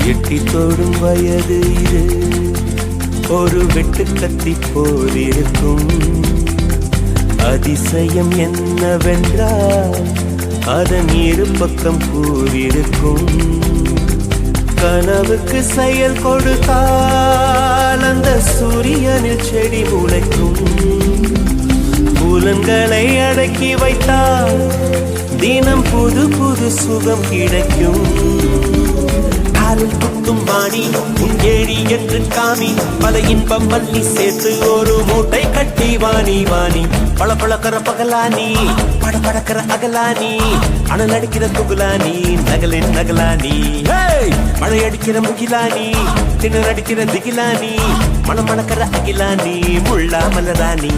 எட்டி தோடும் வயது இது ஒரு வெட்டு கத்தி போல் இருக்கும். அதிசயம் என்னவென்றால் அதன் இரு பக்கம் கூறியிருக்கும். கனவுக்கு செயல் கொடுத்தால் அந்த சூரியனில் செடி முளைக்கும். புலன்களை அடக்கி வைத்தால் தினம் புது புது சுகம் கிடைக்கும். காலில் குத்தும் வாணி உன் ஏழி என்று காமி பல இன்பம் மல்லி சேர்த்து ஒரு மூட்டை கட்டி வாணி வாணி பல பழக்கிற பகலானி பட படக்கிற அகலானி அனல் அடிக்கிற துகுலானி நகலின் நகலானி மழை அடிக்கிற முகிலானி திணற அடிக்கிற திகிலானி மணம் மணக்கிற அகிலானி முள்ளா மலராணி.